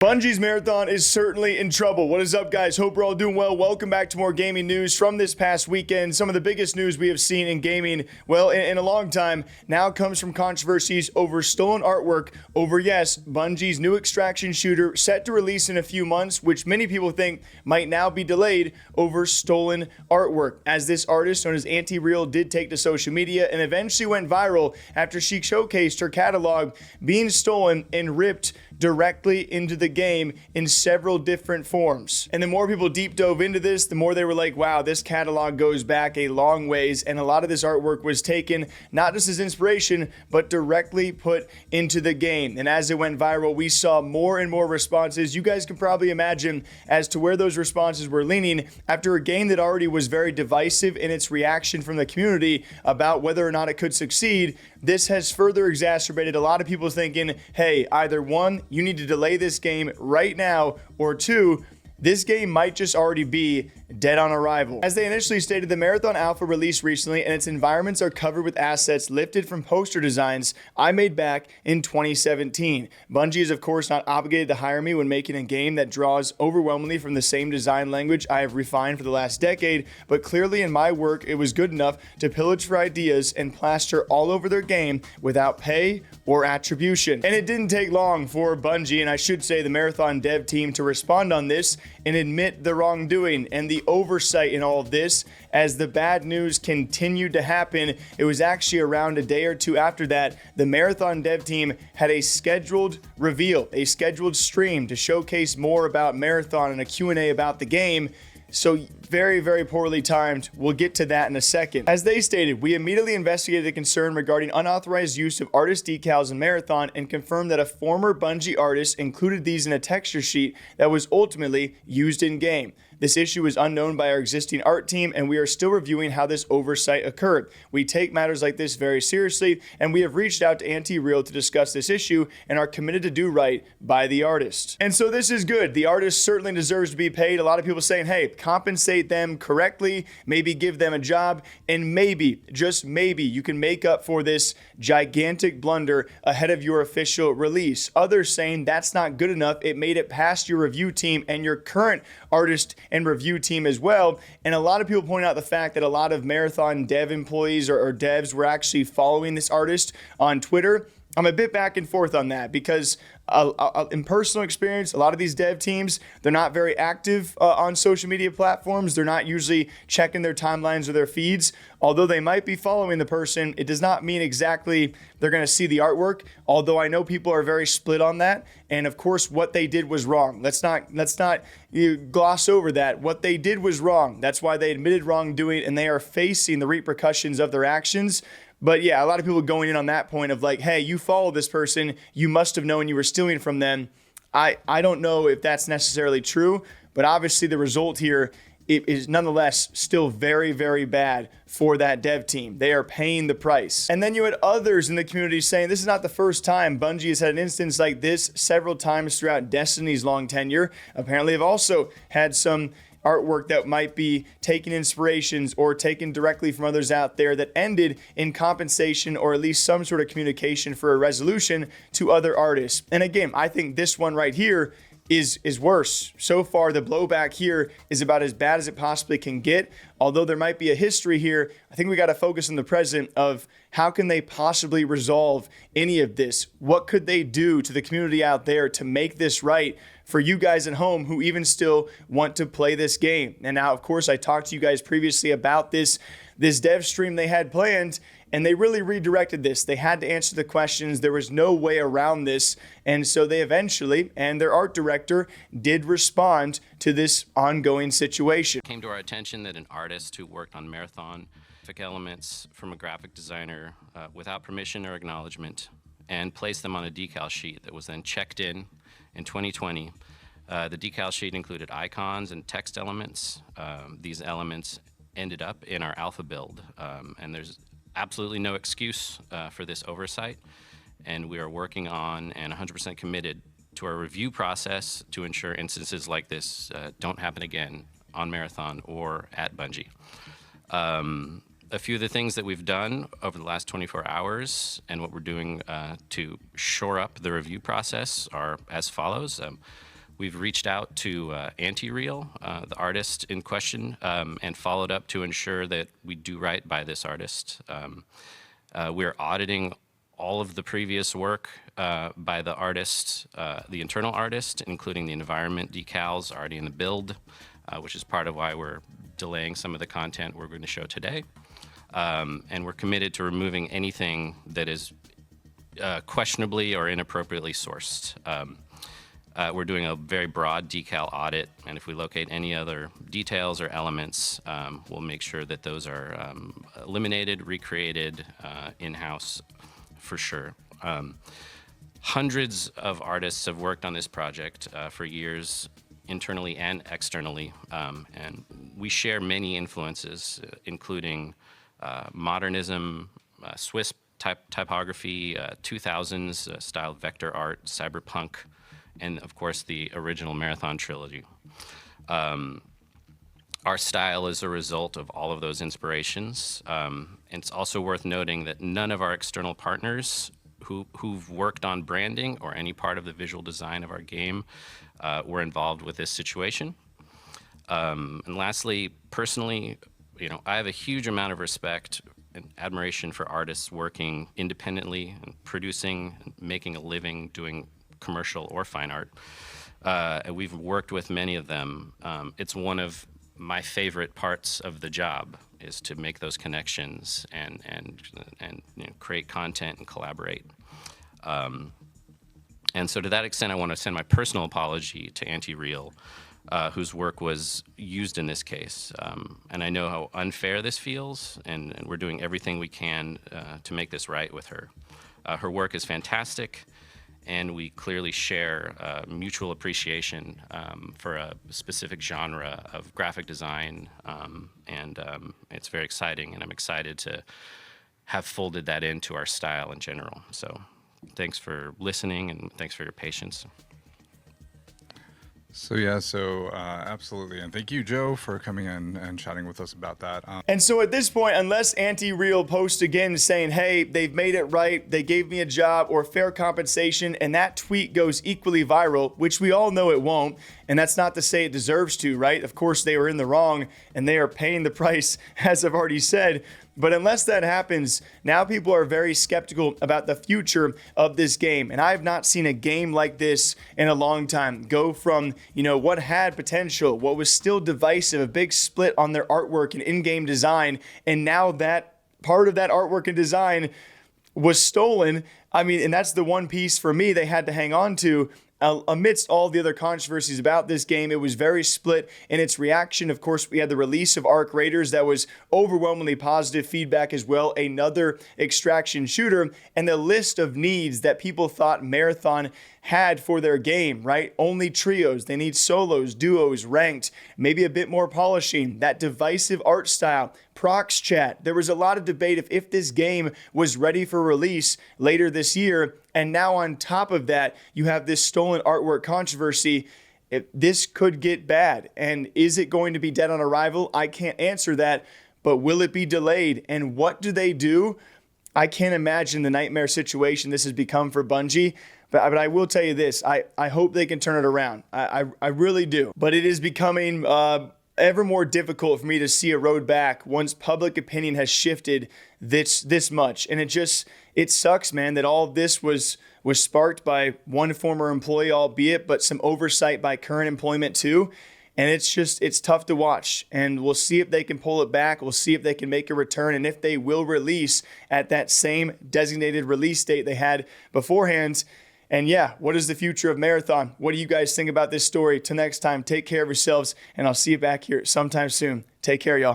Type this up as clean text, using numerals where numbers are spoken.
Bungie's Marathon is certainly in trouble. What is up, guys? Hope we're all doing well. Welcome back to more gaming news from this past weekend. Some of the biggest news we have seen in gaming, well, in a long time, now comes from controversies over stolen artwork over, yes, Bungie's new extraction shooter set to release in a few months, which many people think might now be delayed over stolen artwork, as this artist known as Anti-Real did take to social media and eventually went viral after she showcased her catalog being stolen and ripped directly into the game in several different forms. And the more people deep dove into this, the more they were like, wow, this catalog goes back a long ways, and a lot of this artwork was taken not just as inspiration, but directly put into the game. And as it went viral, we saw more and more responses. You guys can probably imagine as to where those responses were leaning after a game that already was very divisive in its reaction from the community about whether or not it could succeed. This has further exacerbated a lot of people thinking, hey, either one, you need to delay this game right now, or two, this game might just already be dead on arrival. As they initially stated, the Marathon Alpha released recently and its environments are covered with assets lifted from poster designs I made back in 2017. Bungie is of course not obligated to hire me when making a game that draws overwhelmingly from the same design language I have refined for the last decade, but clearly in my work it was good enough to pillage for ideas and plaster all over their game without pay or attribution. And it didn't take long for Bungie, and I should say the Marathon dev team, to respond on this and admit the wrongdoing and the oversight in all of this. As the bad news continued to happen, it was actually around a day or two after that, the Marathon dev team had a scheduled reveal, a scheduled stream to showcase more about Marathon and a Q&A about the game. So very, very poorly timed. We'll get to that in a second. As they stated, we immediately investigated a concern regarding unauthorized use of artist decals in Marathon and confirmed that a former Bungie artist included these in a texture sheet that was ultimately used in game. This issue is unknown by our existing art team, and we are still reviewing how this oversight occurred. We take matters like this very seriously, and we have reached out to Anti-Real to discuss this issue and are committed to do right by the artist. And so this is good. The artist certainly deserves to be paid. A lot of people saying, hey, compensate them correctly, maybe give them a job, and maybe, just maybe, you can make up for this gigantic blunder ahead of your official release. Others saying that's not good enough. It made it past your review team and your current artist and review team as well. And a lot of people point out the fact that a lot of Marathon dev employees or devs were actually following this artist on Twitter. I'm a bit back and forth on that because in personal experience, a lot of these dev teams, they're not very active on social media platforms. They're not usually checking their timelines or their feeds. Although they might be following the person, it does not mean exactly they're going to see the artwork. Although I know people are very split on that. And of course, what they did was wrong. Let's not gloss over that. What they did was wrong. That's why they admitted wrongdoing, and they are facing the repercussions of their actions. But yeah, a lot of people going in on that point of like, hey, you follow this person, you must have known you were stealing from them. I don't know if that's necessarily true, but obviously the result here is nonetheless still very, very bad for that dev team. They are paying the price. And then you had others in the community saying this is not the first time. Bungie has had an instance like this several times throughout Destiny's long tenure. Apparently they've also had some artwork that might be taking inspirations or taken directly from others out there that ended in compensation or at least some sort of communication for a resolution to other artists. And again, I think this one right here is worse. So far, the blowback here is about as bad as it possibly can get. Although there might be a history here, I think we got to focus on the present of how can they possibly resolve any of this? What could they do to the community out there to make this right for you guys at home who even still want to play this game? And now, of course, I talked to you guys previously about this dev stream they had planned, and they really redirected this. They had to answer the questions. There was no way around this. And so they eventually, and their art director, did respond to this ongoing situation. It came to our attention that an artist who worked on Marathon took elements from a graphic designer without permission or acknowledgement and placed them on a decal sheet that was then checked in 2020. The decal sheet included icons and text elements. These elements ended up in our alpha build, and there's absolutely no excuse for this oversight, and we are working on and 100% committed to our review process to ensure instances like this don't happen again on Marathon or at Bungie. A few of the things that we've done over the last 24 hours and what we're doing to shore up the review process are as follows. We've reached out to Anti-Real, the artist in question, and followed up to ensure that we do right by this artist. We're auditing all of the previous work by the artist, the internal artist, including the environment decals already in the build, which is part of why we're delaying some of the content we're going to show today. And we're committed to removing anything that is questionably or inappropriately sourced. We're doing a very broad decal audit, and if we locate any other details or elements, we'll make sure that those are eliminated, recreated in-house for sure. Hundreds of artists have worked on this project for years, internally and externally, and we share many influences, including modernism, Swiss typography, 2000s style vector art, cyberpunk, and of course the original Marathon trilogy. Our style is a result of all of those inspirations. It's also worth noting that none of our external partners who've worked on branding or any part of the visual design of our game were involved with this situation. And lastly, personally, I have a huge amount of respect and admiration for artists working independently and producing, and making a living doing commercial or fine art. And we've worked with many of them. It's one of my favorite parts of the job is to make those connections and create content and collaborate. And so to that extent, I want to send my personal apology to Anti-Real, whose work was used in this case. And I know how unfair this feels, and we're doing everything we can to make this right with her. Her work is fantastic, and we clearly share mutual appreciation for a specific genre of graphic design, and it's very exciting, and I'm excited to have folded that into our style in general. So thanks for listening, and thanks for your patience. So absolutely, and thank you, Joe, for coming in and chatting with us about that. And so at this point, unless Anti-Real posts again saying, hey, they've made it right, they gave me a job or fair compensation, and that tweet goes equally viral, which we all know it won't, and that's not to say it deserves to, right? Of course, they were in the wrong, and they are paying the price, as I've already said. But unless that happens, now people are very skeptical about the future of this game. And I have not seen a game like this in a long time go from, what had potential, what was still divisive, a big split on their artwork and in-game design. And now that part of that artwork and design was stolen. And that's the one piece for me they had to hang on to. Amidst all the other controversies about this game, it was very split in its reaction. Of course, we had the release of Arc Raiders that was overwhelmingly positive feedback as well, another extraction shooter, and the list of needs that people thought Marathon had for their game, right? Only trios, they need solos, duos, ranked, maybe a bit more polishing, that divisive art style, prox chat. There was a lot of debate if this game was ready for release later this year. And now on top of that, you have this stolen artwork controversy. This could get bad. And is it going to be dead on arrival? I can't answer that. But will it be delayed? And what do they do? I can't imagine the nightmare situation this has become for Bungie. But I will tell you this. I hope they can turn it around. I really do. But it is becoming ever more difficult for me to see a road back once public opinion has shifted this much. And it sucks, man, that all of this was sparked by one former employee, albeit, but some oversight by current employment too. And it's tough to watch. And we'll see if they can pull it back. We'll see if they can make a return, and if they will release at that same designated release date they had beforehand. And yeah, what is the future of Marathon? What do you guys think about this story? Till next time, take care of yourselves, and I'll see you back here sometime soon. Take care, y'all.